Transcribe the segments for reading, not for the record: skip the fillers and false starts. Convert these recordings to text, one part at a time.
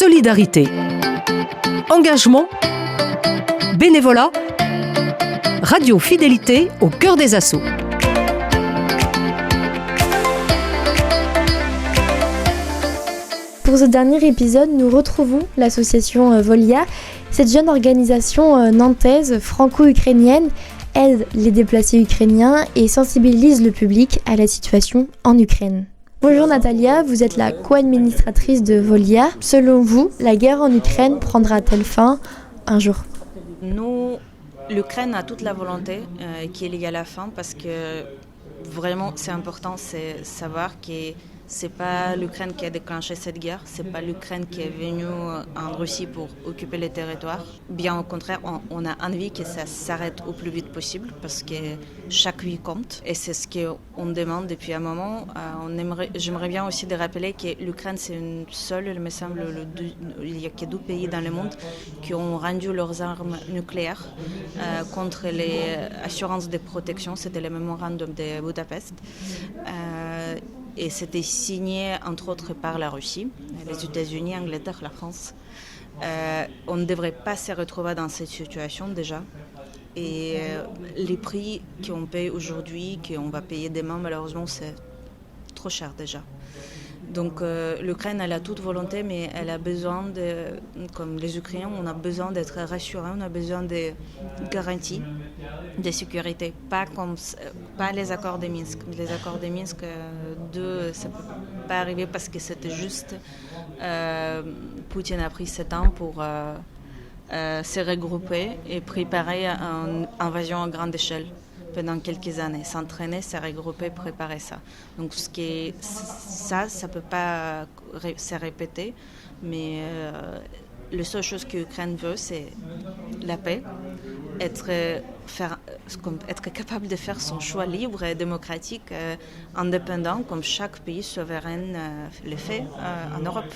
solidarité, engagement, bénévolat, Radio Fidélité au cœur des assauts. Pour ce dernier épisode, nous retrouvons l'association Volia. Cette jeune organisation nantaise franco-ukrainienne aide les déplacés ukrainiens et sensibilise le public à la situation en Ukraine. Bonjour Natalia, vous êtes la co-administratrice de Volia. Selon vous, la guerre en Ukraine prendra-t-elle fin un jour ? Nous, l'Ukraine a toute la volonté qu'il y ait la fin parce que vraiment c'est important, c'est savoir que c'est pas l'Ukraine qui a déclenché cette guerre, c'est pas l'Ukraine qui est venue en Russie pour occuper les territoires. Bien au contraire, on a envie que ça s'arrête au plus vite possible parce que chaque vie compte et c'est ce qu'on demande depuis un moment. J'aimerais bien aussi de rappeler que l'Ukraine c'est une seule, il me semble, il n'y a que 2 pays dans le monde qui ont rendu leurs armes nucléaires contre les assurances de protection, c'était le mémorandum de Budapest. Et c'était signé entre autres par la Russie, les États-Unis, l'Angleterre, la France. On ne devrait pas se retrouver dans cette situation déjà. Et les prix qu'on paye aujourd'hui, qu'on va payer demain, malheureusement, c'est trop cher déjà. Donc l'Ukraine, elle a toute volonté, mais elle a besoin comme les Ukrainiens, on a besoin d'être rassurés, on a besoin de garanties de sécurité, pas les accords de Minsk. Les accords de Minsk 2, ça ne peut pas arriver parce que c'était juste Poutine a pris 7 ans pour se regrouper et préparer une invasion à grande échelle pendant quelques années, s'entraîner, se regrouper, préparer ça. Donc ça peut pas se répéter, mais la seule chose que l'Ukraine veut, c'est la paix, être capable de faire son choix libre et démocratique, indépendant, comme chaque pays souverain le fait en Europe.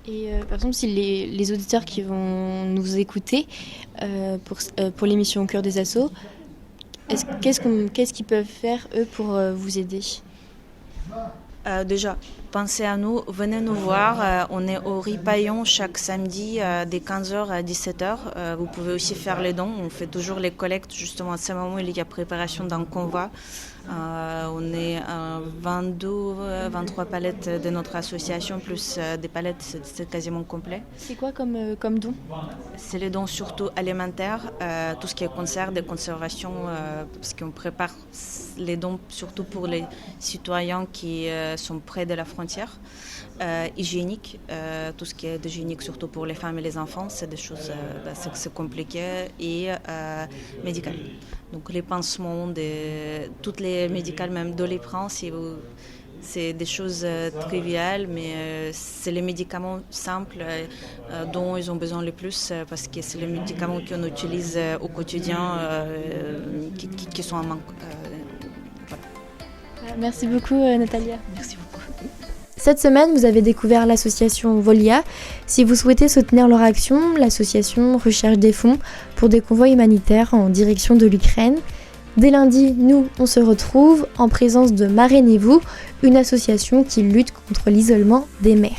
Et par exemple, si les auditeurs qui vont nous écouter pour l'émission Au cœur des assauts, qu'est-ce qu'ils peuvent faire, eux, pour vous aider ? Déjà, pensez à nous, venez nous voir. On est au Ripaillon chaque samedi de 15h à 17h. Vous pouvez aussi faire les dons. On fait toujours les collectes. Justement, à ce moment, il y a préparation d'un convoi. On est à 23 palettes de notre association, plus des palettes, c'est quasiment complet. C'est quoi comme don ? C'est les dons surtout alimentaires, tout ce qui est concert, de conservation, parce qu'on prépare les dons surtout pour les citoyens qui sont près de la frontière. Hygiénique, tout ce qui est hygiénique surtout pour les femmes et les enfants, c'est des choses c'est compliqué, et médicales. Donc les pansements, toutes les médicales, même Doliprane, c'est des choses triviales, mais c'est les médicaments simples dont ils ont besoin le plus parce que c'est les médicaments qu'on utilise au quotidien qui sont en manque. Voilà. Merci beaucoup Natalia. Merci beaucoup. Cette semaine, vous avez découvert l'association Volia. Si vous souhaitez soutenir leur action, l'association recherche des fonds pour des convois humanitaires en direction de l'Ukraine. Dès lundi, nous, on se retrouve en présence de Marrainez-vous, une association qui lutte contre l'isolement des mères.